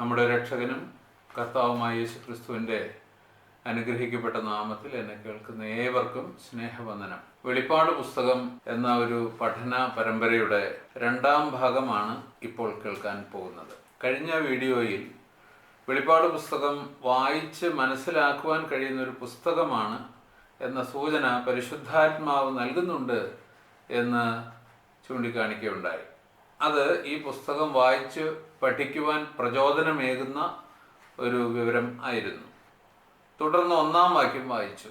നമ്മുടെ രക്ഷകനും കർത്താവുമായ യേശുക്രിസ്തുവിൻ്റെ അനുഗ്രഹിക്കപ്പെട്ട നാമത്തിൽ എന്നെ കേൾക്കുന്ന ഏവർക്കും സ്നേഹവന്ദനം. വെളിപ്പാട് പുസ്തകം എന്ന ഒരു പഠന പരമ്പരയുടെ രണ്ടാം ഭാഗമാണ് ഇപ്പോൾ കേൾക്കാൻ പോകുന്നത്. കഴിഞ്ഞ വീഡിയോയിൽ വെളിപ്പാട് പുസ്തകം വായിച്ച് മനസ്സിലാക്കുവാൻ കഴിയുന്ന ഒരു പുസ്തകമാണ് എന്ന സൂചന പരിശുദ്ധാത്മാവ് നൽകുന്നുണ്ട് എന്ന് ചൂണ്ടിക്കാണിക്കുകയുണ്ടായി. അത് ഈ പുസ്തകം വായിച്ച് പഠിക്കുവാൻ പ്രചോദനമേകുന്ന ഒരു വിവരം ആയിരുന്നു. തുടർന്ന് 1-ാം വാക്യം വായിച്ചു.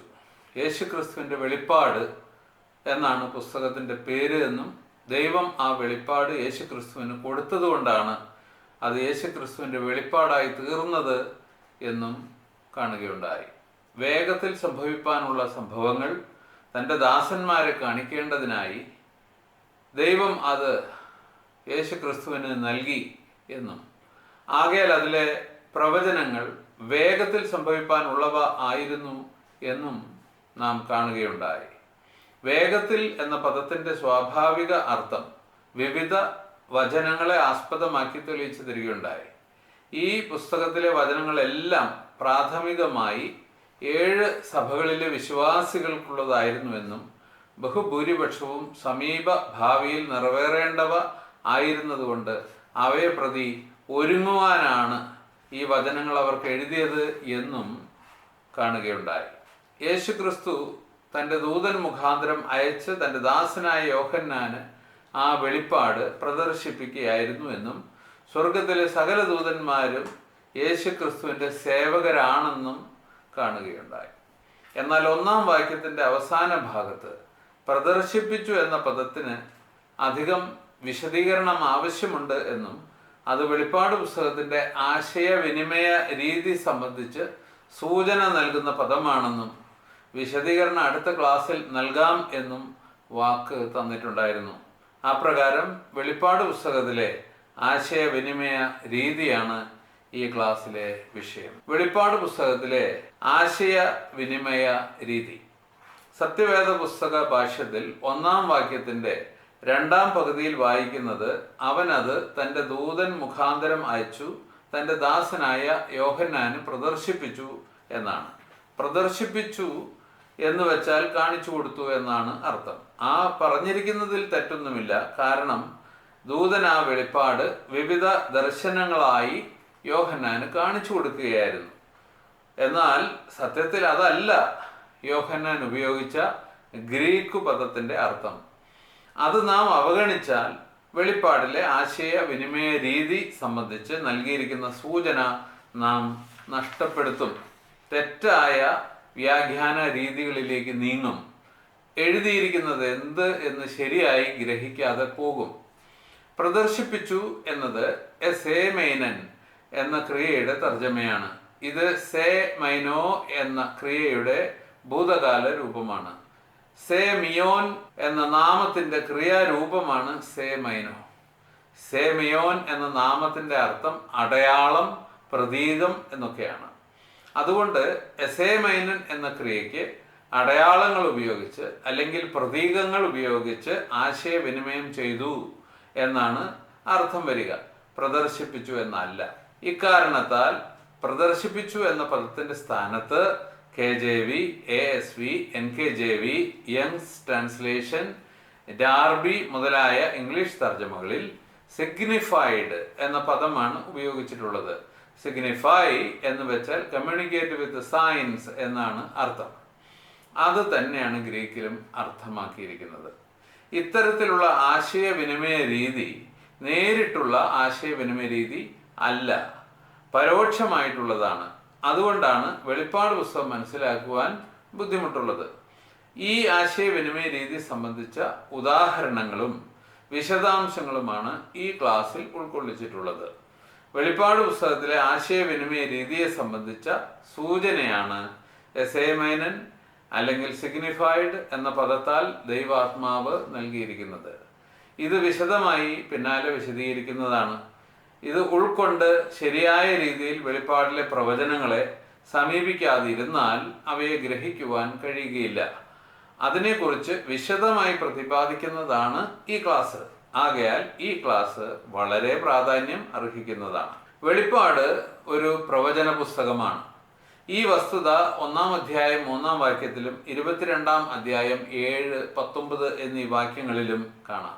യേശുക്രിസ്തുവിൻ്റെ വെളിപ്പാട് എന്നാണ് പുസ്തകത്തിൻ്റെ പേര് എന്നും ദൈവം ആ വെളിപ്പാട് യേശുക്രിസ്തുവിന് കൊടുത്തതുകൊണ്ടാണ് അത് യേശുക്രിസ്തുവിൻ്റെ വെളിപ്പാടായി തീർന്നത് എന്നും കാണുകയുണ്ടായി. വേഗത്തിൽ സംഭവിക്കാനുള്ള സംഭവങ്ങൾ തൻ്റെ ദാസന്മാരെ കാണിക്കേണ്ടതിനായി ദൈവം അത് യേശുക്രിസ്തുവിന് നൽകി എന്നും ആകയാൽ അതിലെ പ്രവചനങ്ങൾ വേഗത്തിൽ സംഭവിക്കാനുള്ളവ ആയിരുന്നു എന്നും നാം കാണുകയുണ്ടായി. വേഗത്തിൽ എന്ന പദത്തിൻ്റെ സ്വാഭാവിക അർത്ഥം വിവിധ വചനങ്ങളെ ആസ്പദമാക്കി തെളിയിച്ചു തരികയുണ്ടായി. ഈ പുസ്തകത്തിലെ വചനങ്ങളെല്ലാം പ്രാഥമികമായി 7 സഭകളിലെ വിശ്വാസികൾക്കുള്ളതായിരുന്നുവെന്നും ബഹുഭൂരിപക്ഷവും സമീപ ഭാവിയിൽ നിറവേറേണ്ടവ ആയിരുന്നതുകൊണ്ട് അവയെ പ്രതി ഒരുങ്ങുവാനാണ് ഈ വചനങ്ങൾ അവർക്ക് എഴുതിയത് എന്നും കാണുകയുണ്ടായി. യേശുക്രിസ്തു തൻ്റെ ദൂതൻ മുഖാന്തരം അയച്ച് തൻ്റെ ദാസനായ യോഹന്നാന് ആ വെളിപ്പാട് പ്രദർശിപ്പിക്കുകയായിരുന്നു എന്നും സ്വർഗത്തിലെ സകല ദൂതന്മാരും യേശുക്രിസ്തുവിൻ്റെ സേവകരാണെന്നും കാണുകയുണ്ടായി. എന്നാൽ 1-ാം വാക്യത്തിൻ്റെ അവസാന ഭാഗത്ത് പ്രദർശിപ്പിച്ചു എന്ന പദത്തിന് അധികം വിശദീകരണം ആവശ്യമുണ്ട് എന്നും അത് വെളിപ്പാട് പുസ്തകത്തിൻ്റെ ആശയവിനിമയ രീതി സംബന്ധിച്ച് സൂചന നൽകുന്ന പദമാണെന്നും വിശദീകരണം അടുത്ത ക്ലാസ്സിൽ നൽകാം എന്നും വാക്ക് തന്നിട്ടുണ്ടായിരുന്നു. അപ്രകാരം വെളിപ്പാട് പുസ്തകത്തിലെ ആശയവിനിമയ രീതിയാണ് ഈ ക്ലാസ്സിലെ വിഷയം. വെളിപ്പാട് പുസ്തകത്തിലെ ആശയവിനിമയ രീതി. സത്യവേദ പുസ്തക ഭാഷ്യത്തിൽ 1-ാം വാക്യത്തിൻ്റെ 2-ാം പകുതിയിൽ വായിക്കുന്നത് അവനത് തൻ്റെ ദൂതൻ മുഖാന്തരം അയച്ചു തൻ്റെ ദാസനായ യോഹന്നാന് പ്രദർശിപ്പിച്ചു എന്നാണ്. പ്രദർശിപ്പിച്ചു എന്ന് വെച്ചാൽ കാണിച്ചു കൊടുത്തു എന്നാണ് അർത്ഥം. ആ പറഞ്ഞിരിക്കുന്നതിൽ തെറ്റൊന്നുമില്ല. കാരണം ദൂതൻ ആ വെളിപ്പാട് വിവിധ ദർശനങ്ങളായി യോഹന്നാന് കാണിച്ചു കൊടുക്കുകയായിരുന്നു. എന്നാൽ സത്യത്തിൽ അതല്ല യോഹന്നാൻ ഉപയോഗിച്ച ഗ്രീക്ക് പദത്തിൻ്റെ അർത്ഥം. അത് നാം അവഗണിച്ചാൽ വെളിപ്പാടിലെ ആശയവിനിമയ രീതി സംബന്ധിച്ച് നൽകിയിരിക്കുന്ന സൂചന നാം നഷ്ടപ്പെടുത്തും. തെറ്റായ വ്യാഖ്യാന രീതികളിലേക്ക് നീങ്ങും. എഴുതിയിരിക്കുന്നത് എന്ത് എന്ന് ശരിയായി ഗ്രഹിക്കാതെ പോകും. പ്രദർശിപ്പിച്ചു എന്നത് എസേമൈനൻ എന്ന ക്രിയയുടെ തർജ്ജമയാണ്. ഇത് സേ മൈനോ എന്ന ക്രിയയുടെ ഭൂതകാല രൂപമാണ്. സേമിയോൻ എന്ന നാമത്തിൻ്റെ ക്രിയാരൂപമാണ് സേമൈനോ. സേമിയോൻ എന്ന നാമത്തിൻ്റെ അർത്ഥം അടയാളം, പ്രതീകം എന്നൊക്കെയാണ്. അതുകൊണ്ട് എസേമൈനൻ എന്ന ക്രിയയ്ക്ക് അടയാളങ്ങൾ ഉപയോഗിച്ച് അല്ലെങ്കിൽ പ്രതീകങ്ങൾ ഉപയോഗിച്ച് ആശയവിനിമയം ചെയ്തു എന്നാണ് അർത്ഥം വരിക. പ്രദർശിപ്പിച്ചു എന്നല്ല. ഇക്കാരണത്താൽ പ്രദർശിപ്പിച്ചു എന്ന പദത്തിൻ്റെ സ്ഥാനത്ത് KJV, ASV, NKJV, Young's translation, Darby മുതലായ ഇംഗ്ലീഷ് തർജ്ജമകളിൽ സിഗ്നിഫൈഡ് എന്ന പദമാണ് ഉപയോഗിച്ചിട്ടുള്ളത്. സിഗ്നിഫൈ എന്ന് വെച്ചാൽ കമ്മ്യൂണിക്കേറ്റ് വിത്ത് സയൻസ് എന്നാണ് അർത്ഥം. അത് തന്നെയാണ് ഗ്രീക്കിലും അർത്ഥമാക്കിയിരിക്കുന്നത്. ഇത്തരത്തിലുള്ള ആശയവിനിമയ രീതി നേരിട്ടുള്ള ആശയവിനിമയ രീതി അല്ല, പരോക്ഷമായിട്ടുള്ളതാണ്. അതുകൊണ്ടാണ് വെളിപ്പാട് പുസ്തകം മനസ്സിലാക്കുവാൻ ബുദ്ധിമുട്ടുള്ളത്. ഈ ആശയവിനിമയ രീതി സംബന്ധിച്ച ഉദാഹരണങ്ങളും വിശദാംശങ്ങളുമാണ് ഈ ക്ലാസ്സിൽ ഉൾക്കൊള്ളിച്ചിട്ടുള്ളത്. വെളിപ്പാട് പുസ്തകത്തിലെ ആശയവിനിമയ രീതിയെ സംബന്ധിച്ച സൂചനയാണ് എസേമൈനൻ അല്ലെങ്കിൽ സിഗ്നിഫൈഡ് എന്ന പദത്താൽ ദൈവാത്മാവ് നൽകിയിരിക്കുന്നത്. ഇത് വിശദമായി പിന്നാലെ വിശദീകരിക്കുന്നതാണ്. ഇത് ഉൾക്കൊണ്ട് ശരിയായ രീതിയിൽ വെളിപ്പാടിലെ പ്രവചനങ്ങളെ സമീപിക്കാതിരുന്നാൽ അവയെ ഗ്രഹിക്കുവാൻ കഴിയുകയില്ല. അതിനെക്കുറിച്ച് വിശദമായി പ്രതിപാദിക്കുന്നതാണ് ഈ ക്ലാസ്. ആകയാൽ ഈ ക്ലാസ് വളരെ പ്രാധാന്യം അർഹിക്കുന്നതാണ്. വെളിപ്പാട് ഒരു പ്രവചന പുസ്തകമാണ്. ഈ വസ്തുത 1-ാം അധ്യായം 3-ാം വാക്യത്തിലും 22-ാം അധ്യായം 7, 19 എന്നീ വാക്യങ്ങളിലും കാണാം.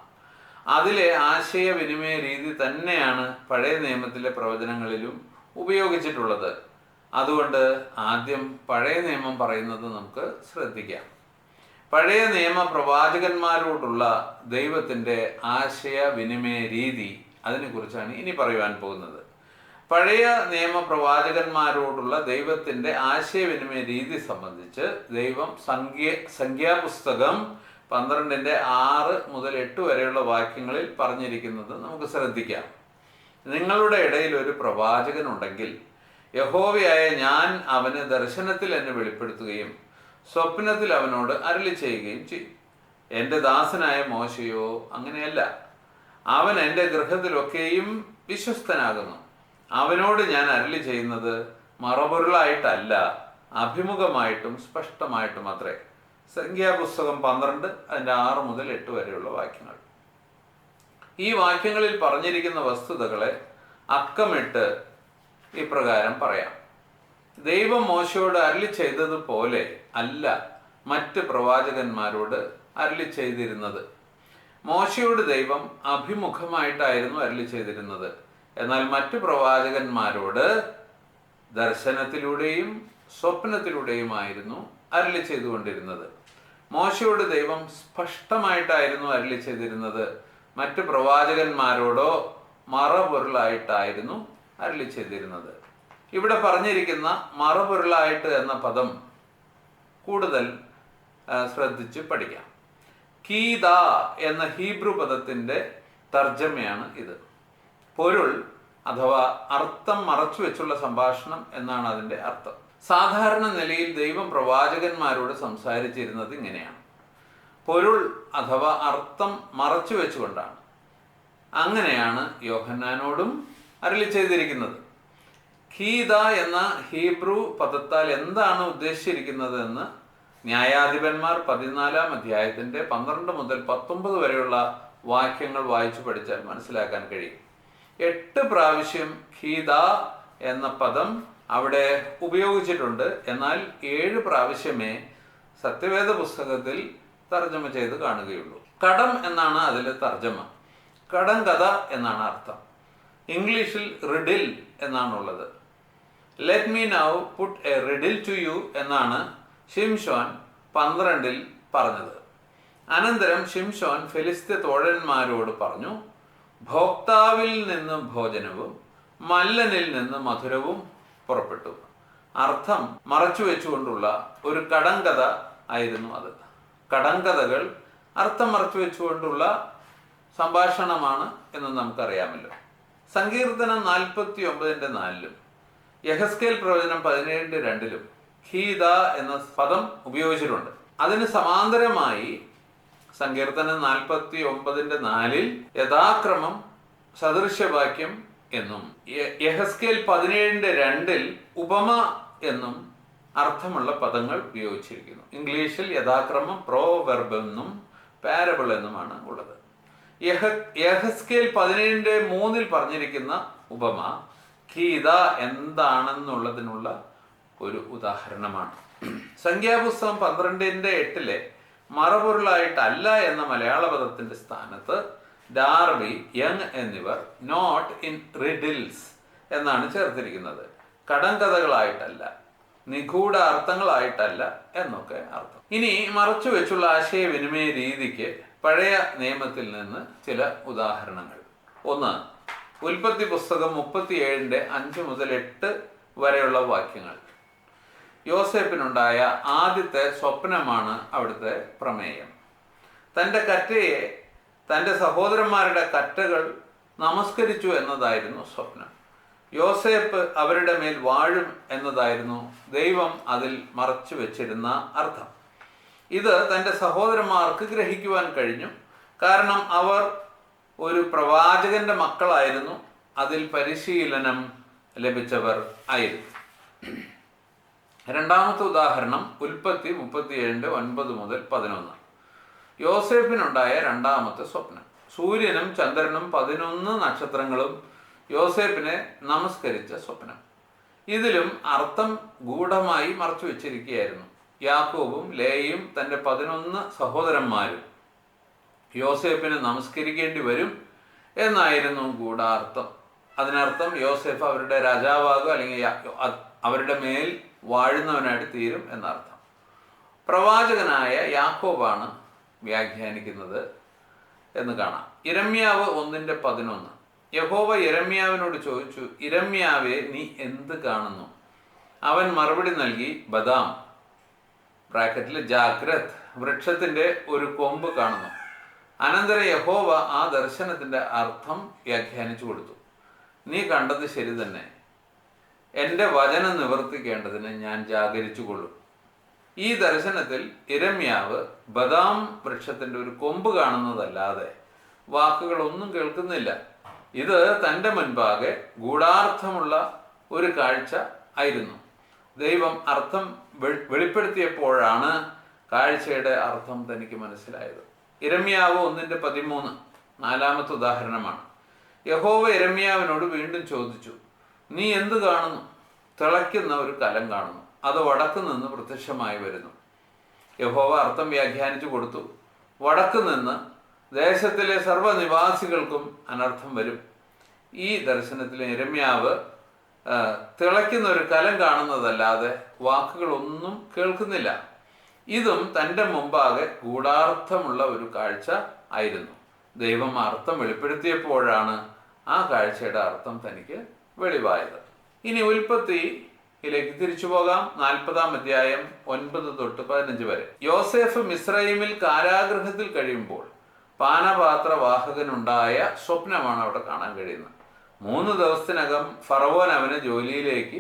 അതിലെ ആശയവിനിമയ രീതി തന്നെയാണ് പഴയ നിയമത്തിലെ പ്രവചനങ്ങളിലും ഉപയോഗിച്ചിട്ടുള്ളത്. അതുകൊണ്ട് ആദ്യം പഴയ നിയമം പറയുന്നത് നമുക്ക് ശ്രദ്ധിക്കാം. പഴയ നിയമ പ്രവാചകന്മാരോടുള്ള ദൈവത്തിൻ്റെ ആശയവിനിമയ രീതി, അതിനെക്കുറിച്ചാണ് ഇനി പറയുവാൻ പോകുന്നത്. പഴയ നിയമ പ്രവാചകന്മാരോടുള്ള ദൈവത്തിൻ്റെ ആശയവിനിമയ രീതി സംബന്ധിച്ച് ദൈവം സംഖ്യാപുസ്തകം 12-6 മുതൽ 8 വരെയുള്ള വാക്യങ്ങളിൽ പറഞ്ഞിരിക്കുന്നത് നമുക്ക് ശ്രദ്ധിക്കാം. നിങ്ങളുടെ ഇടയിൽ ഒരു പ്രവാചകനുണ്ടെങ്കിൽ യഹോവയായ ഞാൻ അവന് ദർശനത്തിൽ എന്നെ വെളിപ്പെടുത്തുകയും സ്വപ്നത്തിൽ അവനോട് അരുളി ചെയ്യുകയും ചെയ്യും. എൻ്റെ ദാസനായ മോശയോ അങ്ങനെയല്ല. അവൻ എൻ്റെ ഗൃഹത്തിലൊക്കെയും വിശ്വസ്തനാകുന്നു. അവനോട് ഞാൻ അരുളി ചെയ്യുന്നത് മറപൊരുളായിട്ടല്ല, അഭിമുഖമായിട്ടും സ്പഷ്ടമായിട്ടും അത്രേ. സംഖ്യാപുസ്തകം 12-6 മുതൽ 8 വരെയുള്ള വാക്യങ്ങൾ. ഈ വാക്യങ്ങളിൽ പറഞ്ഞിരിക്കുന്ന വസ്തുതകളെ അക്കമിട്ട് ഇപ്രകാരം പറയാം. ദൈവം മോശയോട് അരുളി ചെയ്തതുപോലെ അല്ല മറ്റ് പ്രവാചകന്മാരോട് അരുളി ചെയ്തിരുന്നത്. മോശയോട് ദൈവം അഭിമുഖമായിട്ടായിരുന്നു അരുളി ചെയ്തിരുന്നത്. എന്നാൽ മറ്റു പ്രവാചകന്മാരോട് ദർശനത്തിലൂടെയും സ്വപ്നത്തിലൂടെയുമായിരുന്നു അരുളി ചെയ്തുകൊണ്ടിരുന്നത്. മോശയോട് ദൈവം സ്പഷ്ടമായിട്ടായിരുന്നു അരുളി ചെയ്തിരുന്നത്. മറ്റു പ്രവാചകന്മാരോടോ മറപൊരുളായിട്ടായിരുന്നു അരുളി ചെയ്തിരുന്നത്. ഇവിടെ പറഞ്ഞിരിക്കുന്ന മറപൊരുളായിട്ട് എന്ന പദം കൂടുതൽ ശ്രദ്ധിച്ച് പഠിക്കാം. കീദ എന്ന ഹീബ്രു പദത്തിൻ്റെ തർജ്ജമയാണ് ഇത്. പൊരുൾ അഥവാ അർത്ഥം മറച്ചു വെച്ചുള്ള സംഭാഷണം എന്നാണ് അതിൻ്റെ അർത്ഥം. സാധാരണ നിലയിൽ ദൈവം പ്രവാചകന്മാരോട് സംസാരിച്ചിരുന്നത് ഇങ്ങനെയാണ്: പൊരുൾ അഥവാ അർത്ഥം മറച്ചു വെച്ചുകൊണ്ടാണ്. അങ്ങനെയാണ് യോഹന്നാനോടും അരുളി ചെയ്തിരിക്കുന്നത്. കീദ എന്ന ഹീബ്രു പദത്താൽ എന്താണ് ഉദ്ദേശിച്ചിരിക്കുന്നത് എന്ന് ന്യായാധിപന്മാർ 14-ാം അധ്യായത്തിൻ്റെ 12 മുതൽ 19 വരെയുള്ള വാക്യങ്ങൾ വായിച്ചു പഠിച്ചാൽ മനസ്സിലാക്കാൻ കഴിയും. 8 പ്രാവശ്യം ഖീദ എന്ന പദം അവിടെ ഉപയോഗിച്ചിട്ടുണ്ട്. എന്നാൽ 7 പ്രാവശ്യമേ സത്യവേദ പുസ്തകത്തിൽ തർജ്ജമ ചെയ്ത് കാണുകയുള്ളൂ. കടം എന്നാണ് അതിലെ തർജ്ജമ. കടം കഥ എന്നാണ് അർത്ഥം. ഇംഗ്ലീഷിൽ റിഡിൽ എന്നാണുള്ളത്. Let me now put a riddle to you എന്നാണ് ഷിംഷോൻ 12-ൽ പറഞ്ഞത്. അനന്തരം ഷിംഷോൻ ഫെലിസ്ത്യ തോഴന്മാരോട് പറഞ്ഞു, ഭോക്താവിൽ നിന്ന് ഭോജനവും മല്ലനിൽ നിന്ന് മധുരവും പുറപ്പെട്ടു. അർത്ഥം മറച്ചു വെച്ചുകൊണ്ടുള്ള ഒരു കടങ്കഥ ആയിരുന്നു അത്. കടങ്കഥകൾ അർത്ഥം മറച്ചു വെച്ചുകൊണ്ടുള്ള സംഭാഷണമാണ് എന്ന് നമുക്കറിയാമല്ലോ. സങ്കീർത്തനം 49-4 യഹസ്കേൽ പ്രവചനം 17-2 ഖീദ എന്ന പദം ഉപയോഗിച്ചിട്ടുണ്ട്. അതിന് സമാന്തരമായി സങ്കീർത്തനം 49-4 യഥാക്രമം സദൃശ്യവാക്യം എന്നും യഹസ്കേൽ 17-2 ഉപമ എന്നും അർത്ഥമുള്ള പദങ്ങൾ ഉപയോഗിച്ചിരിക്കുന്നു. ഇംഗ്ലീഷിൽ യഥാക്രമം പ്രോവെർബ് എന്നും പാരബിൾ എന്നുമാണ് ഉള്ളത്. യഹസ്കേൽ 17-3 പറഞ്ഞിരിക്കുന്ന ഉപമ ഖീദ എന്താണെന്നുള്ളതിനുള്ള ഒരു ഉദാഹരണമാണ്. സംഖ്യാപുസ്തകം 12-8 മറപൊരുളായിട്ടല്ല എന്ന മലയാള പദത്തിന്റെ സ്ഥാനത്ത് ഡാർബി, യങ് എന്നിവർ നോട്ട് ഇൻ റിഡിൽസ് എന്നാണ് ചേർത്തിരിക്കുന്നത്. കടങ്കഥകളായിട്ടല്ല, നിഗൂഢ അർത്ഥങ്ങളായിട്ടല്ല എന്നൊക്കെ അർത്ഥം. ഇനി മറച്ചു വെച്ചുള്ള ആശയവിനിമയ രീതിക്ക് പഴയ നിയമത്തിൽ നിന്ന് ചില ഉദാഹരണങ്ങൾ. 1. ഉൽപ്പത്തി പുസ്തകം 37-5 മുതൽ 8 വരെയുള്ള വാക്യങ്ങൾ. യോസേപ്പിനുണ്ടായ ആദ്യത്തെ സ്വപ്നമാണ് അവിടുത്തെ പ്രമേയം. തൻ്റെ കറ്റയെ തൻ്റെ സഹോദരന്മാരുടെ കറ്റകൾ നമസ്കരിച്ചു എന്നതായിരുന്നു സ്വപ്നം. യോസേപ്പ് അവരുടെ മേൽ വാഴും എന്നതായിരുന്നു ദൈവം അതിൽ മറച്ചു വെച്ചിരുന്ന അർത്ഥം. ഇത് തൻ്റെ സഹോദരന്മാർക്ക് ഗ്രഹിക്കുവാൻ കഴിഞ്ഞു. കാരണം അവർ ഒരു പ്രവാചകന്റെ മക്കളായിരുന്നു. അതിൽ പരിശീലനം ലഭിച്ചവർ ആയിരുന്നു. രണ്ടാമത്തെ ഉദാഹരണം ഉൽപ്പത്തി 37-9 മുതൽ 11. യോസേപ്പിനുണ്ടായ രണ്ടാമത്തെ സ്വപ്നം. സൂര്യനും ചന്ദ്രനും 11 നക്ഷത്രങ്ങളും യോസേപ്പിനെ നമസ്കരിച്ച സ്വപ്നം. ഇതിലും അർത്ഥം ഗൂഢമായി മറച്ചു വെച്ചിരിക്കുകയായിരുന്നു. യാക്കോബും ലേയും തൻ്റെ 11 സഹോദരന്മാരും യോസേപ്പിനെ നമസ്കരിക്കേണ്ടി വരും എന്നായിരുന്നു ഗൂഢാർത്ഥം. അതിനർത്ഥം യോസേഫ് അവരുടെ രാജാവാകും, അല്ലെങ്കിൽ അവരുടെ മേൽ വാഴുന്നവനായിട്ട് തീരും എന്നർത്ഥം. പ്രവാചകനായ യാക്കോബാണ് വ്യാഖ്യാനിക്കുന്നത് എന്ന് കാണാം. ഇരമ്യാവ് 1:11. യഹോവ യിരെമ്യാവിനോട് ചോദിച്ചു, ഇരമ്യാവേ, നീ എന്ത് കാണുന്നു? അവൻ മറുപടി നൽകി, ബദാം ജാഗ്രത് വൃക്ഷത്തിന്റെ ഒരു കൊമ്പ് കാണുന്നു. അനന്തരം യഹോവ ആ ദർശനത്തിന്റെ അർത്ഥം വ്യാഖ്യാനിച്ചു കൊടുത്തു. നീ കണ്ടത് ശരി തന്നെ. എൻ്റെ വചനം നിവർത്തിക്കേണ്ടതിന് ഞാൻ ജാഗരിച്ചുകൊള്ളും. ഈ ദർശനത്തിൽ യിരെമ്യാവ് ബദാം വൃക്ഷത്തിന്റെ ഒരു കൊമ്പ് കാണുന്നതല്ലാതെ വാക്കുകളൊന്നും കേൾക്കുന്നില്ല. ഇത് തൻ്റെ മുൻപാകെ ഗൂഢാർത്ഥമുള്ള ഒരു കാഴ്ച ആയിരുന്നു. ദൈവം അർത്ഥം വെളിപ്പെടുത്തിയപ്പോഴാണ് കാഴ്ചയുടെ അർത്ഥം തനിക്ക് മനസ്സിലായത്. യിരെമ്യാവ് 1:13 നാലാമത്തെ ഉദാഹരണമാണ്. യഹോവ യിരെമ്യാവിനോട് വീണ്ടും ചോദിച്ചു, നീ എന്ത് കാണുന്നു? തിളയ്ക്കുന്ന ഒരു കലം കാണുന്നു, അത് വടക്ക് നിന്ന് പ്രത്യക്ഷമായി വരുന്നു. യഹോവ അർത്ഥം വ്യാഖ്യാനിച്ചു കൊടുത്തു. വടക്ക് നിന്ന് ദേശത്തിലെ സർവ്വനിവാസികൾക്കും അനർത്ഥം വരും. ഈ ദർശനത്തിൽ യിരെമ്യാവ് തിളയ്ക്കുന്ന ഒരു കലം കാണുന്നതല്ലാതെ വാക്കുകളൊന്നും കേൾക്കുന്നില്ല. ഇതും തൻ്റെ മുമ്പാകെ ഗൂഢാർത്ഥമുള്ള ഒരു കാഴ്ച ആയിരുന്നു. ദൈവം അർത്ഥം വെളിപ്പെടുത്തിയപ്പോഴാണ് ആ കാഴ്ചയുടെ അർത്ഥം തനിക്ക് വെളിവായത്. ഇനി ഉൽപ്പത്തിയിലേക്ക് തിരിച്ചു പോകാം. 40-ാം അധ്യായം 9-15 വരെ. യോസേഫ് മിസ്രയീമിൽ കാരാഗൃഹത്തിൽ കഴിയുമ്പോൾ പാനപാത്രവാഹകനുണ്ടായ സ്വപ്നമാണ് അവിടെ കാണാൻ കഴിയുന്നത്. 3 ദിവസത്തിനകം ഫറവോൻ അവനെ ജോലിയിലേക്ക്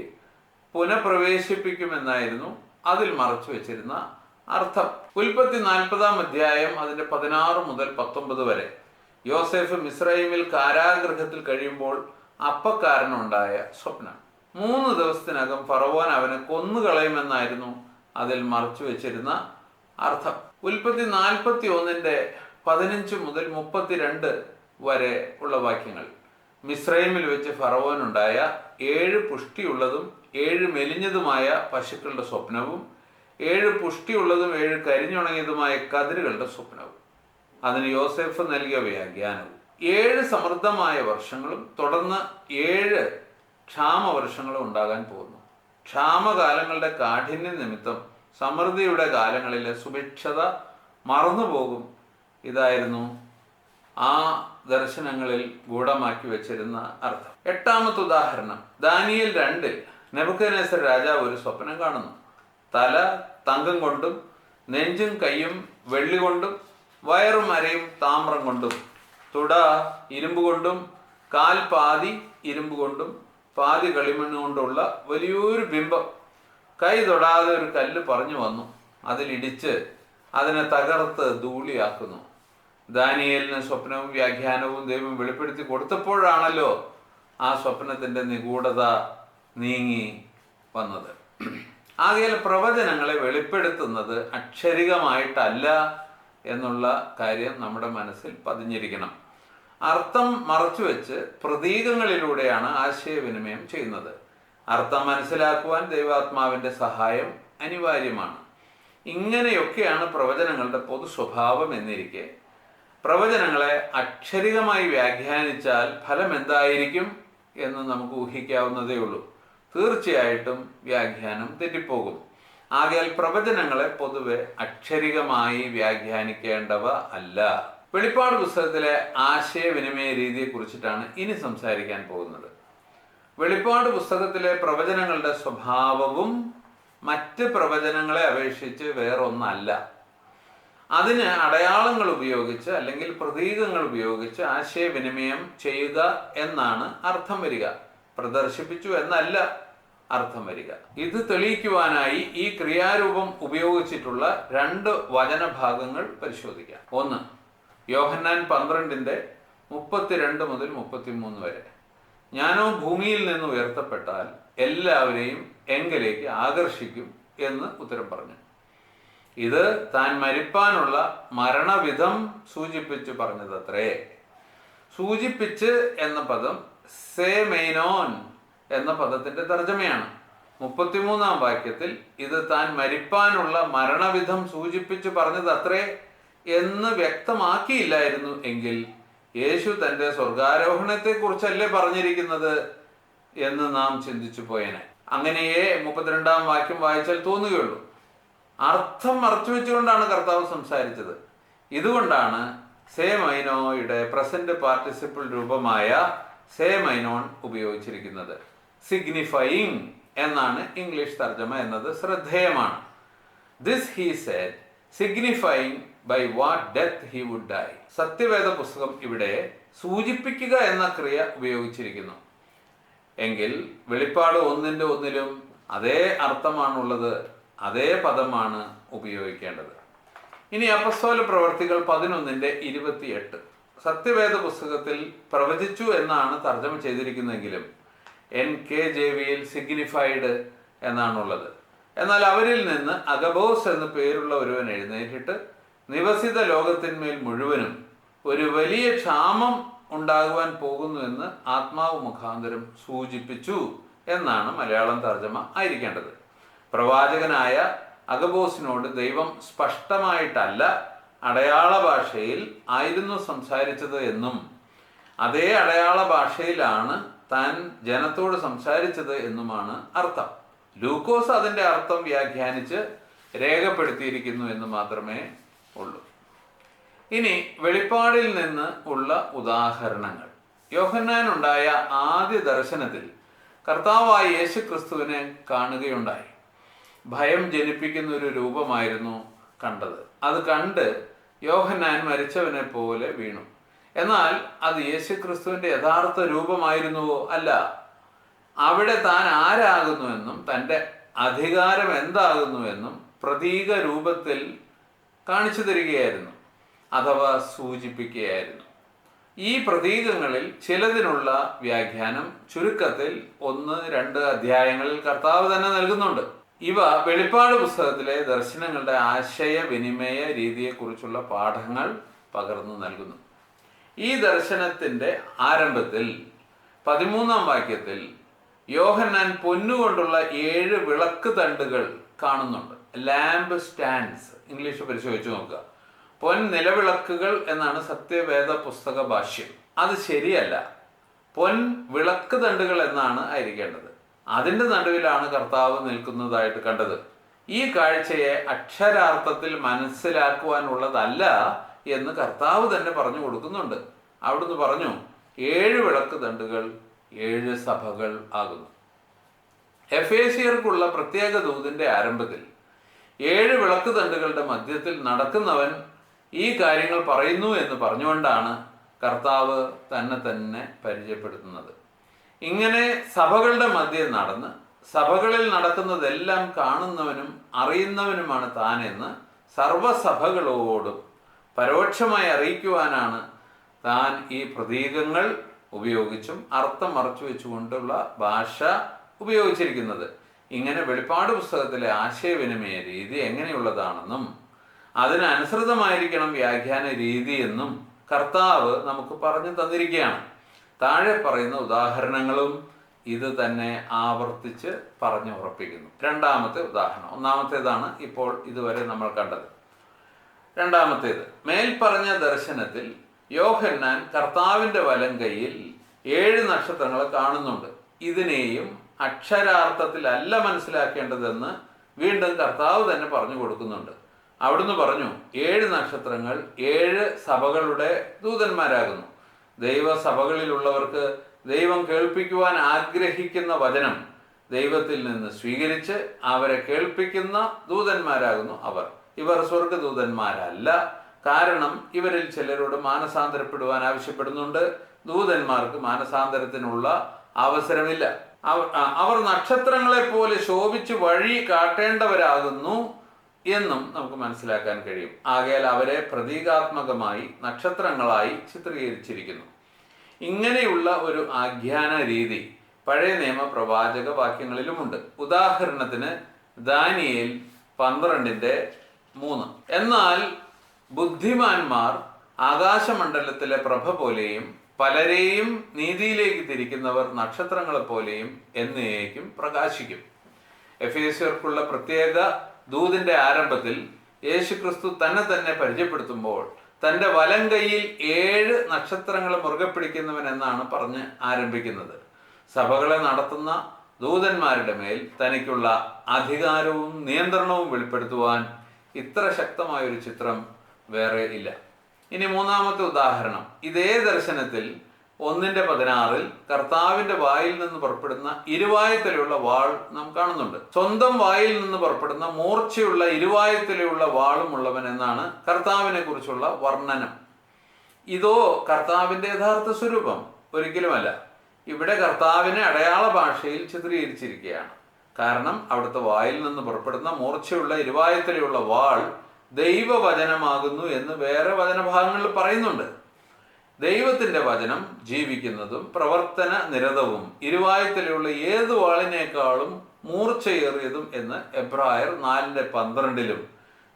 പുനഃപ്രവേശിപ്പിക്കുമെന്നായിരുന്നു അതിൽ മറച്ചു വെച്ചിരുന്ന അർത്ഥം. ഉൽപ്പത്തി 40-ാം അധ്യായം അതിൻ്റെ 16 മുതൽ 19 വരെ. യോസേഫ് മിസ്രയീമിൽ കാരാഗൃഹത്തിൽ കഴിയുമ്പോൾ അപ്പക്കാരനുണ്ടായ സ്വപ്നം. 3 ദിവസത്തിനകം ഫറവോൻ അവനെ കൊന്നുകളയുമെന്നായിരുന്നു അതിൽ മറച്ചു വെച്ചിരുന്ന അർത്ഥം. ഉൽപ്പത്തി 41-15 മുതൽ 32 വരെ ഉള്ള വാക്യങ്ങൾ. മിസ്രയീമിൽ വെച്ച് ഫറവോനുണ്ടായ 7 പുഷ്ടിയുള്ളതും 7 മെലിഞ്ഞതുമായ പശുക്കളുടെ സ്വപ്നവും 7 പുഷ്ടിയുള്ളതും 7 കരിഞ്ഞുണങ്ങിയതുമായ കതിരുകളുടെ സ്വപ്നവും. അതിന് യോസേഫ് നൽകിയ വ്യാഖ്യാനവും. 7 സമൃദ്ധമായ വർഷങ്ങളും തുടർന്ന് 7 ക്ഷാമവർഷങ്ങളും ഉണ്ടാകാൻ പോകുന്നു. ക്ഷാമകാലങ്ങളുടെ കാഠിന്യം നിമിത്തം സമൃദ്ധിയുടെ കാലങ്ങളിലെ സുഭിക്ഷത മറന്നുപോകും. ഇതായിരുന്നു ആ ദർശനങ്ങളിൽ ഗൂഢമാക്കി വെച്ചിരുന്ന അർത്ഥം. 8-ാമത്തെ ഉദാഹരണം. ദാനിയേൽ 2-ൽ നെബൂഖദ്നേസർ രാജാവ് ഒരു സ്വപ്നം കാണുന്നു. തല തങ്കം കൊണ്ടും നെഞ്ചും കൈയും വെള്ളി കൊണ്ടും വയറും അരയും താമ്രം കൊണ്ടും തുട ഇരുമ്പ് കൊണ്ടും കാൽ പാതി ഇരുമ്പ് കൊണ്ടും പാതി കളിമണ്ണ് കൊണ്ടുള്ള വലിയൊരു ബിംബം കൈ തൊടാതെ ഒരു കല്ല് പറഞ്ഞു വന്നു. അതിലിടിച്ച് അതിനെ തകർത്ത് ധൂളിയാക്കുന്നു. ദാനിയേലിന് സ്വപ്നവും വ്യാഖ്യാനവും ദൈവം വെളിപ്പെടുത്തി കൊടുത്തപ്പോഴാണല്ലോ ആ സ്വപ്നത്തിൻ്റെ നിഗൂഢത നീങ്ങി വന്നത്. ആകയാൽ പ്രവചനങ്ങളെ വെളിപ്പെടുത്തുന്നത് അക്ഷരികമായിട്ടല്ല എന്നുള്ള കാര്യം നമ്മുടെ മനസ്സിൽ പതിഞ്ഞിരിക്കണം. അർത്ഥം മറച്ചുവെച്ച് പ്രതീകങ്ങളിലൂടെയാണ് ആശയവിനിമയം ചെയ്യുന്നത്. അർത്ഥം മനസ്സിലാക്കുവാൻ ദൈവാത്മാവിൻ്റെ സഹായം അനിവാര്യമാണ്. ഇങ്ങനെയൊക്കെയാണ് പ്രവചനങ്ങളുടെ പൊതു സ്വഭാവം എന്നിരിക്കെ പ്രവചനങ്ങളെ അക്ഷരികമായി വ്യാഖ്യാനിച്ചാൽ ഫലം എന്തായിരിക്കും എന്ന് നമുക്ക് ഊഹിക്കാവുന്നതേ ഉള്ളൂ. തീർച്ചയായിട്ടും വ്യാഖ്യാനം തെറ്റിപ്പോകും. ആകയാൽ പ്രവചനങ്ങളെ പൊതുവെ അക്ഷരികമായി വ്യാഖ്യാനിക്കേണ്ടവ അല്ല. വെളിപ്പാട് പുസ്തകത്തിലെ ആശയവിനിമയ രീതിയെ കുറിച്ചിട്ടാണ് ഇനി സംസാരിക്കാൻ പോകുന്നത്. വെളിപ്പാട് പുസ്തകത്തിലെ പ്രവചനങ്ങളുടെ സ്വഭാവവും മറ്റ് പ്രവചനങ്ങളെ അപേക്ഷിച്ച് വേറൊന്നല്ല. അതിന് അടയാളങ്ങൾ ഉപയോഗിച്ച് അല്ലെങ്കിൽ പ്രതീകങ്ങൾ ഉപയോഗിച്ച് ആശയവിനിമയം ചെയ്യുക എന്നാണ് അർത്ഥം വരിക. പ്രദർശിപ്പിച്ചു എന്നല്ല അർത്ഥം വരിക. ഇത് തെളിയിക്കുവാനായി ഈ ക്രിയാരൂപം ഉപയോഗിച്ചിട്ടുള്ള 2 വചനഭാഗങ്ങൾ പരിശോധിക്കാം. 1 യോഹന്നാൻ 12:32 മുതൽ 33 വരെ. ഞാനോ ഭൂമിയിൽ നിന്ന് ഉയർത്തപ്പെട്ടാൽ എല്ലാവരെയും എങ്കിലേക്ക് ആകർഷിക്കും എന്ന് ഉത്തരം പറഞ്ഞു. ഇത് താൻ മരിപ്പാനുള്ള മരണവിധം സൂചിപ്പിച്ച് പറഞ്ഞതത്രേ. സൂചിപ്പിച്ച് എന്ന പദം സെമൈനോൻ എന്ന പദത്തിന്റെ തർജ്ജമയാണ്. 33-ാം വാക്യത്തിൽ ഇത് താൻ മരിപ്പാനുള്ള മരണവിധം സൂചിപ്പിച്ചു പറഞ്ഞത് അത്രേ എന്ന് വ്യക്തമാക്കിയില്ലായിരുന്നു എങ്കിൽ യേശു തന്റെ സ്വർഗാരോഹണത്തെ കുറിച്ചല്ലേ പറഞ്ഞിരിക്കുന്നത് എന്ന് നാം ചിന്തിച്ചു പോയേനെ. അങ്ങനെയേ 32-ാം വാക്യം വായിച്ചാൽ തോന്നുകയുള്ളൂ. അർത്ഥം മറച്ചു വെച്ചുകൊണ്ടാണ് കർത്താവ് സംസാരിച്ചത്. ഇതുകൊണ്ടാണ് സെമൈനോയുടെ പ്രസന്റ് പാർട്ടിസിപ്പിൾ രൂപമായ സെമൈനോൺ ഉപയോഗിച്ചിരിക്കുന്നത്. സിഗ്നിഫയിങ് എന്നാണ് ഇംഗ്ലീഷ് തർജ്ജമ എന്നത് ശ്രദ്ധേയമാണ്. This he said signifying by what death he would die. Sathyaveda Pusthakam ഇവിടെ സൂചിപ്പിക്കുക എന്ന ക്രിയ ഉപയോഗിച്ചിരിക്കുന്നു. എങ്കിൽ വെളിപ്പാട് 1:1 അതേ അർത്ഥമാണുള്ളത്, അതേ പദമാണ് ഉപയോഗിക്കേണ്ടത്. ഇനി അപ്പസ്തോല പ്രവർത്തികൾ 11:28 സത്യവേദ പുസ്തകത്തിൽ പ്രവചിച്ചു എന്നാണ് തർജ്ജമ ചെയ്തിരിക്കുന്നതെങ്കിലും NKJVയിൽ സിഗ്നിഫൈഡ് എന്നാണുള്ളത്. എന്നാൽ അവരിൽ നിന്ന് അഗബോസ് എന്ന് പേരുള്ള ഒരുവൻ എഴുന്നേറ്റിട്ട് നിവസിത ലോകത്തിന്മേൽ മുഴുവനും ഒരു വലിയ ക്ഷാമം ഉണ്ടാകുവാൻ പോകുന്നുവെന്ന് ആത്മാവ് മുഖാന്തരം സൂചിപ്പിച്ചു എന്നാണ് മലയാളം തർജ്ജമ ആയിരിക്കേണ്ടത്. പ്രവാചകനായ അഗബോസിനോട് ദൈവം സ്പഷ്ടമായിട്ടല്ല അടയാള ഭാഷയിൽ ആയിരുന്നു സംസാരിച്ചത് എന്നും അതേ അടയാള ഭാഷയിലാണ് താൻ ജനത്തോട് സംസാരിച്ചത് എന്നുമാണ് അർത്ഥം. ലൂക്കോസ് അതിൻ്റെ അർത്ഥം വ്യാഖ്യാനിച്ച് രേഖപ്പെടുത്തിയിരിക്കുന്നു എന്ന് മാത്രമേ ഉള്ളൂ. ഇനി വെളിപ്പാടിൽ നിന്ന് ഉള്ള ഉദാഹരണങ്ങൾ. യോഹന്നാനുണ്ടായ ആദ്യ ദർശനത്തിൽ കർത്താവായ യേശു ക്രിസ്തുവിനെ കാണുകയുണ്ടായി. ഭയം ജനിപ്പിക്കുന്ന ഒരു രൂപമായിരുന്നു കണ്ടത്. അത് കണ്ട് യോഹന്നാൻ മരിച്ചവനെ പോലെ വീണു. എന്നാൽ അത് യേശു ക്രിസ്തുവിൻ്റെ യഥാർത്ഥ രൂപമായിരുന്നുവോ? അല്ല. അവിടെ താൻ ആരാകുന്നുവെന്നും തൻ്റെ അധികാരം എന്താകുന്നുവെന്നും പ്രതീക രൂപത്തിൽ കാണിച്ചു തരികയായിരുന്നു, അഥവാ സൂചിപ്പിക്കുകയായിരുന്നു. ഈ പ്രതീകങ്ങളിൽ ചിലതിനുള്ള വ്യാഖ്യാനം ചുരുക്കത്തിൽ 1-2 അധ്യായങ്ങളിൽ കർത്താവ് തന്നെ നൽകുന്നുണ്ട്. ഇവ വെളിപ്പാട് പുസ്തകത്തിലെ ദർശനങ്ങളുടെ ആശയവിനിമയ രീതിയെക്കുറിച്ചുള്ള പാഠങ്ങൾ പകർന്നു നൽകുന്നു. ഈ ദർശനത്തിൻ്റെ ആരംഭത്തിൽ 13-ാം വാക്യത്തിൽ യോഹന്നാൻ പൊന്നുകൊണ്ടുള്ള 7 വിളക്ക് തണ്ടുകൾ കാണുന്നുണ്ട്. ലാമ്പ് സ്റ്റാൻഡ്സ് ഇംഗ്ലീഷ് പരിശോധിച്ച് നോക്കുക. പൊൻ നിലവിളക്കുകൾ എന്നാണ് സത്യവേദ പുസ്തക ഭാഷ്യം. അത് ശരിയല്ല. പൊൻ വിളക്ക് തണ്ടുകൾ എന്നാണ് ആയിരിക്കേണ്ടത്. അതിൻ്റെ നടുവിലാണ് കർത്താവ് നിൽക്കുന്നതായിട്ട് കണ്ടത്. ഈ കാഴ്ചയെ അക്ഷരാർത്ഥത്തിൽ മനസ്സിലാക്കുവാനുള്ളതല്ല എന്ന് കർത്താവ് തന്നെ പറഞ്ഞു കൊടുക്കുന്നുണ്ട്. അവിടുന്ന് പറഞ്ഞു 7 വിളക്ക് തണ്ടുകൾ 7 സഭകൾ ആകുന്നു. എഫേസ്യർക്കുള്ള പ്രത്യേക ദൂതിൻ്റെ ആരംഭത്തിൽ 7 വിളക്ക് തണ്ടുകളുടെ മധ്യത്തിൽ നടക്കുന്നവൻ ഈ കാര്യങ്ങൾ പറയുന്നു എന്ന് പറഞ്ഞുകൊണ്ടാണ് കർത്താവ് തന്നെ പരിചയപ്പെടുത്തുന്നത്. ഇങ്ങനെ സഭകളുടെ മധ്യേ നടന്ന് സഭകളിൽ നടക്കുന്നതെല്ലാം കാണുന്നവനും അറിയുന്നവനുമാണ് താനെന്ന് സർവ്വസഭകളോടും പരോക്ഷമായി അറിയിക്കുവാനാണ് താൻ ഈ പ്രതീകങ്ങൾ ഉപയോഗിച്ചും അർത്ഥം മറച്ചു വെച്ചുകൊണ്ടുള്ള ഭാഷ ഉപയോഗിച്ചിരിക്കുന്നത്. ഇങ്ങനെ വെളിപ്പാട് പുസ്തകത്തിലെ ആശയവിനിമയ രീതി എങ്ങനെയുള്ളതാണെന്നും അതിനനുസൃതമായിരിക്കണം വ്യാഖ്യാന രീതി എന്നും കർത്താവ് നമുക്ക് പറഞ്ഞു തന്നിരിക്കുകയാണ്. താഴെ പറയുന്ന ഉദാഹരണങ്ങളും ഇത് തന്നെ ആവർത്തിച്ച് പറഞ്ഞു ഉറപ്പിക്കുന്നു. രണ്ടാമത്തെ ഉദാഹരണം, ഒന്നാമത്തേതാണ് ഇപ്പോൾ ഇതുവരെ നമ്മൾ കണ്ടത്. രണ്ടാമത്തേത്, മേൽപ്പറഞ്ഞ ദർശനത്തിൽ യോഹന്നാൻ കർത്താവിൻ്റെ വലം കൈയിൽ 7 നക്ഷത്രങ്ങളെ കാണുന്നുണ്ട്. ഇതിനെയും അക്ഷരാർത്ഥത്തിലല്ല മനസ്സിലാക്കേണ്ടതെന്ന് വീണ്ടും കർത്താവ് തന്നെ പറഞ്ഞു കൊടുക്കുന്നുണ്ട്. അവിടുന്ന് പറഞ്ഞു 7 നക്ഷത്രങ്ങൾ 7 സഭകളുടെ ദൂതന്മാരാകുന്നു. ദൈവസഭകളിലുള്ളവർക്ക് ദൈവം കേൾപ്പിക്കുവാൻ ആഗ്രഹിക്കുന്ന വചനം ദൈവത്തിൽ നിന്ന് സ്വീകരിച്ച് അവരെ കേൾപ്പിക്കുന്ന ദൂതന്മാരാകുന്നു അവർ. ഇവർ സ്വർഗദൂതന്മാരല്ല. കാരണം ഇവരിൽ ചിലരോട് മാനസാന്തരപ്പെടുവാൻ ആവശ്യപ്പെടുന്നുണ്ട്. ദൂതന്മാർക്ക് മാനസാന്തരത്തിനുള്ള അവസരമില്ല. അവർ നക്ഷത്രങ്ങളെ പോലെ ശോഭിച്ച് വഴി കാട്ടേണ്ടവരാകുന്നു എന്നും നമുക്ക് മനസ്സിലാക്കാൻ കഴിയും. ആകയാൽ അവരെ പ്രതീകാത്മകമായി നക്ഷത്രങ്ങളായി ചിത്രീകരിച്ചിരിക്കുന്നു. ഇങ്ങനെയുള്ള ഒരു ആഖ്യാന രീതി പഴയ നിയമ പ്രവാചക വാക്യങ്ങളിലുമുണ്ട്. ഉദാഹരണത്തിന് ദാനിയേൽ 12:3. എന്നാൽ ബുദ്ധിമാന്മാർ ആകാശമണ്ഡലത്തിലെ പ്രഭ പോലെയും പലരെയും നീതിയിലേക്ക് തിരിക്കുന്നവർ നക്ഷത്രങ്ങളെപ്പോലെയും എന്നേക്കും പ്രകാശിക്കും. എഫേസ്യർക്കുള്ള പ്രത്യേക ദൂതിന്റെ ആരംഭത്തിൽ യേശുക്രിസ്തു തന്നെ പരിചയപ്പെടുത്തുമ്പോൾ തൻ്റെ വലം കൈയിൽ 7 നക്ഷത്രങ്ങളെ മുറുകെ പിടിക്കുന്നവൻ എന്നാണ് പറഞ്ഞ് ആരംഭിക്കുന്നത്. സഭകളെ നടത്തുന്ന ദൂതന്മാരുടെ മേൽ തനിക്കുള്ള അധികാരവും നിയന്ത്രണവും വെളിപ്പെടുത്തുവാൻ ഇത്ര ശക്തമായൊരു ചിത്രം വേറെ ഇല്ല. ഇനി മൂന്നാമത്തെ ഉദാഹരണം. ഇതേ ദർശനത്തിൽ 1:16 കർത്താവിന്റെ വായിൽ നിന്ന് പുറപ്പെടുന്ന ഇരുവായത്തിലുള്ള വാൾ നാം കാണുന്നുണ്ട്. സ്വന്തം വായിൽ നിന്ന് പുറപ്പെടുന്ന മൂർച്ചയുള്ള ഇരുവായത്തിലുള്ള വാളുമുള്ളവൻ എന്നാണ് കർത്താവിനെ കുറിച്ചുള്ള വർണ്ണനം. ഇതോ കർത്താവിന്റെ യഥാർത്ഥ സ്വരൂപം ഒരിക്കലുമല്ല. ഇവിടെ കർത്താവിനെ അടയാള ഭാഷയിൽ ചിത്രീകരിച്ചിരിക്കുകയാണ്. കാരണം അവിടുത്തെ വായിൽ നിന്ന് പുറപ്പെടുന്ന മൂർച്ചയുള്ള ഇരുവായത്തിലുള്ള വാൾ ദൈവവചനമാകുന്നു എന്ന് വേറെ വചനഭാഗങ്ങളിൽ പറയുന്നുണ്ട്. ദൈവത്തിന്റെ വചനം ജീവിക്കുന്നതും പ്രവർത്തന നിരതവും ഇരുവായത്തിലുള്ള ഏത് വാളിനേക്കാളും മൂർച്ചയേറിയതും എന്ന് എബ്രായർ 4:12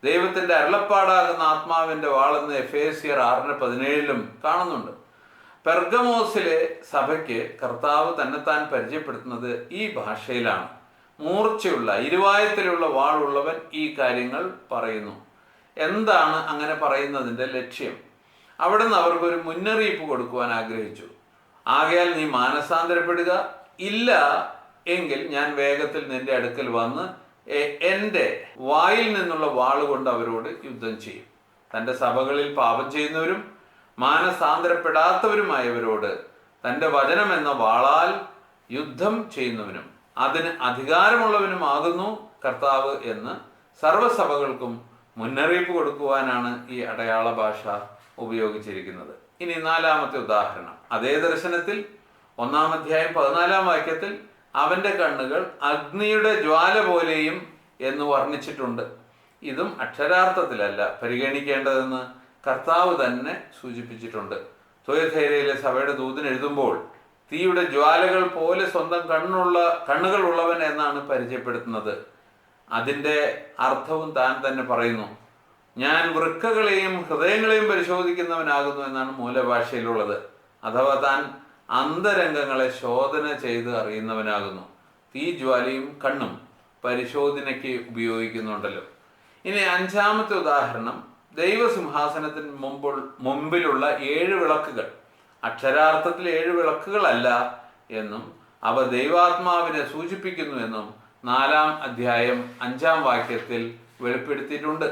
ദൈവത്തിന്റെ അരുളപ്പാടാകുന്ന ആത്മാവിന്റെ വാളെന്ന് എഫേസ്യർ 6:17 കാണുന്നുണ്ട്. പെർഗമോസിലെ സഭയ്ക്ക് കർത്താവ് തന്നെത്താൻ പരിചയപ്പെടുത്തുന്നത് ഈ ഭാഷയിലാണ്. മൂർച്ചയുള്ള ഇരുവായത്തിലുള്ള വാളുള്ളവൻ ഈ കാര്യങ്ങൾ പറയുന്നു. എന്താണ് അങ്ങനെ പറയുന്നതിൻ്റെ ലക്ഷ്യം? അവിടെ നിന്ന് അവർക്കൊരു മുന്നറിയിപ്പ് കൊടുക്കുവാൻ ആഗ്രഹിച്ചു. ആകയാൽ നീ മാനസാന്തരപ്പെടുക, ഇല്ല എങ്കിൽ ഞാൻ വേഗത്തിൽ നിന്റെ അടുക്കൽ വന്ന് എൻ്റെ വായിൽ നിന്നുള്ള വാളുകൊണ്ട് അവരോട് യുദ്ധം ചെയ്യും. തൻ്റെ സഭകളിൽ പാപം ചെയ്യുന്നവരും മാനസാന്തരപ്പെടാത്തവരുമായവരോട് തൻ്റെ വചനം എന്ന വാളാൽ യുദ്ധം ചെയ്യുന്നവനും അതിന് അധികാരമുള്ളവനുമാകുന്നു കർത്താവ് എന്ന് സർവ്വസഭകൾക്കും മുന്നറിയിപ്പ് കൊടുക്കുവാനാണ് ഈ അടയാള ഭാഷ ഉപയോഗിച്ചിരിക്കുന്നത്. ഇനി നാലാമത്തെ ഉദാഹരണം. അതേ ദർശനത്തിൽ 1:14 അവന്റെ കണ്ണുകൾ അഗ്നിയുടെ ജ്വാല പോലെയും എന്ന് വർണ്ണിച്ചിട്ടുണ്ട്. ഇതും അക്ഷരാർത്ഥത്തിലല്ല പരിഗണിക്കേണ്ടതെന്ന് കർത്താവ് തന്നെ സൂചിപ്പിച്ചിട്ടുണ്ട്. തുയഥൈരയിലെ സഭയുടെ ദൂതൻ എഴുതുമ്പോൾ തീയുടെ ജ്വാലകൾ പോലെ സ്വന്തം കണ്ണുകൾ ഉള്ളവൻ എന്നാണ് പരിചയപ്പെടുത്തുന്നത്. അതിൻ്റെ അർത്ഥവും താൻ തന്നെ പറയുന്നു. ഞാൻ വൃക്കകളെയും ഹൃദയങ്ങളെയും പരിശോധിക്കുന്നവനാകുന്നു എന്നാണ് മൂലഭാഷയിലുള്ളത്. അഥവാ താൻ അന്തരംഗങ്ങളെ ശോധന ചെയ്ത് അറിയുന്നവനാകുന്നു. തീ ജ്വാലയും കണ്ണും പരിശോധനയ്ക്ക് ഉപയോഗിക്കുന്നുണ്ടല്ലോ. ഇനി അഞ്ചാമത്തെ ഉദാഹരണം. ദൈവസിംഹാസനത്തിന് മുമ്പിലുള്ള 7 വിളക്കുകൾ അക്ഷരാർത്ഥത്തിൽ 7 വിളക്കുകളല്ല എന്നും അവ ദൈവാത്മാവിനെ സൂചിപ്പിക്കുന്നു എന്നും 4-ാം അധ്യായം 5-ാം വാക്യത്തിൽ വെളിപ്പെടുത്തിയിട്ടുണ്ട്.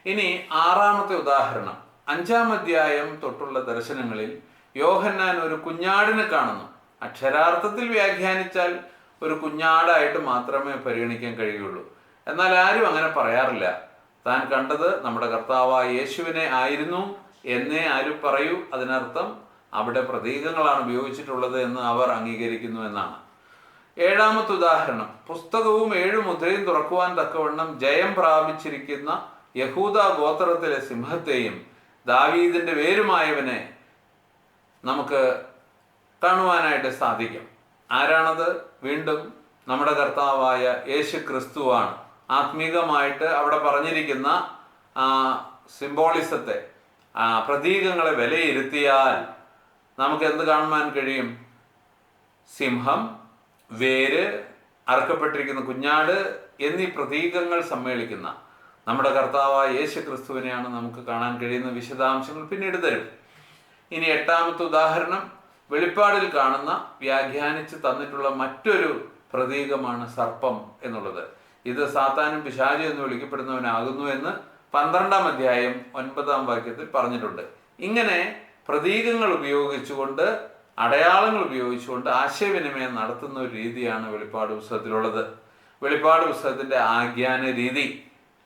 ഇനി 6-ാമത്തെ ഉദാഹരണം. 5-ാം അധ്യായം തൊട്ടുള്ള ദർശനങ്ങളിൽ യോഹന്നാൻ ഒരു കുഞ്ഞാടിനെ കാണുന്നു. അക്ഷരാർത്ഥത്തിൽ വ്യാഖ്യാനിച്ചാൽ ഒരു കുഞ്ഞാടായിട്ട് മാത്രമേ പരിഗണിക്കാൻ കഴിയുള്ളൂ. എന്നാൽ ആരും അങ്ങനെ പറയാറില്ല. താൻ കണ്ടത് നമ്മുടെ കർത്താവായ യേശുവിനെ ആയിരുന്നു എന്നേ ആരും പറയൂ. അതിനർത്ഥം അവിടെ പ്രതീകങ്ങളാണ് ഉപയോഗിച്ചിട്ടുള്ളത് എന്ന് അവർ അംഗീകരിക്കുന്നു എന്നാണ്. 7-ാമത്തെ ഉദാഹരണം. പുസ്തകവും 7 മുദ്രയും തുറക്കുവാൻ തക്കവണ്ണം ജയം പ്രാപിച്ചിരിക്കുന്ന യഹൂദ ഗോത്രത്തിലെ സിംഹത്തെയും ദാവീദിന്റെ വേരുമായവനെ നമുക്ക് കാണുവാനായിട്ട് സാധിക്കും. ആരാണത്? വീണ്ടും നമ്മുടെ കർത്താവായ യേശു ക്രിസ്തുവാണ്. ആത്മീകമായിട്ട് അവിടെ പറഞ്ഞിരിക്കുന്ന സിംബോളിസത്തെ, പ്രതീകങ്ങളെ വിലയിരുത്തിയാൽ നമുക്ക് എന്ത് കാണുവാൻ കഴിയും? സിംഹം, വേര്, അറുക്കപ്പെട്ടിരിക്കുന്ന കുഞ്ഞാട് എന്നീ പ്രതീകങ്ങൾ സമ്മേളിക്കുന്ന നമ്മുടെ കർത്താവായ യേശു ക്രിസ്തുവിനെയാണ് നമുക്ക് കാണാൻ കഴിയുന്ന വിശദാംശങ്ങൾ പിന്നീട് തരും. ഇനി 8-ാമത്തെ ഉദാഹരണം. വെളിപ്പാടിൽ കാണുന്ന വ്യാഖ്യാനിച്ച് തന്നിട്ടുള്ള മറ്റൊരു പ്രതീകമാണ് സർപ്പം എന്നുള്ളത്. ഇത് സാത്താനും പിശാചും എന്ന് വിളിക്കപ്പെടുന്നവനാകുന്നു എന്ന് 12-ാം അധ്യായം 9-ാം വാക്യത്തിൽ പറഞ്ഞിട്ടുണ്ട്. ഇങ്ങനെ പ്രതീകങ്ങൾ ഉപയോഗിച്ചുകൊണ്ട്, അടയാളങ്ങൾ ഉപയോഗിച്ചുകൊണ്ട് ആശയവിനിമയം നടത്തുന്ന ഒരു രീതിയാണ് വെളിപ്പാട് പുസ്തകത്തിലുള്ളത്. വെളിപ്പാട് പുസ്തകത്തിന്റെ ആഖ്യാന രീതി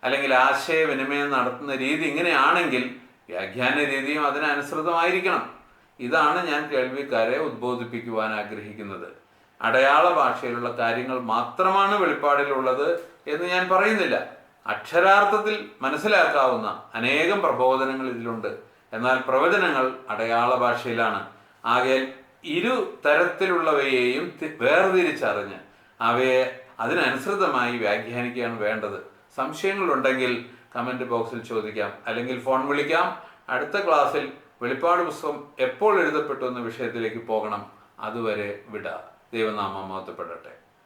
അല്ലെങ്കിൽ ആശയവിനിമയം നടത്തുന്ന രീതി ഇങ്ങനെയാണെങ്കിൽ വ്യാഖ്യാന രീതിയും അതിനനുസൃതമായിരിക്കണം. ഇതാണ് ഞാൻ കേൾവിക്കാരെ ഉദ്ബോധിപ്പിക്കുവാൻ ആഗ്രഹിക്കുന്നത്. അടയാള ഭാഷയിലുള്ള കാര്യങ്ങൾ മാത്രമാണ് വെളിപ്പാടിലുള്ളത് എന്ന് ഞാൻ പറയുന്നില്ല. അക്ഷരാർത്ഥത്തിൽ മനസ്സിലാക്കാവുന്ന അനേകം പ്രബോധനങ്ങൾ ഇതിലുണ്ട്. എന്നാൽ പ്രവചനങ്ങൾ അടയാള ഭാഷയിലാണ്. ആകയാൽ 2 തരത്തിലുള്ളവയെയും വേർതിരിച്ചറിഞ്ഞ് അവയെ അതിനനുസൃതമായി വ്യാഖ്യാനിക്കുകയാണ് വേണ്ടത്. സംശയങ്ങളുണ്ടെങ്കിൽ കമൻറ്റ് ബോക്സിൽ ചോദിക്കാം, അല്ലെങ്കിൽ ഫോൺ വിളിക്കാം. അടുത്ത ക്ലാസ്സിൽ വെളിപ്പാട് പുസ്തകം എപ്പോൾ എഴുതപ്പെട്ടു എന്ന വിഷയത്തിലേക്ക് പോകണം. അതുവരെ വിട. ദൈവനാമം മഹത്വപ്പെടട്ടെ.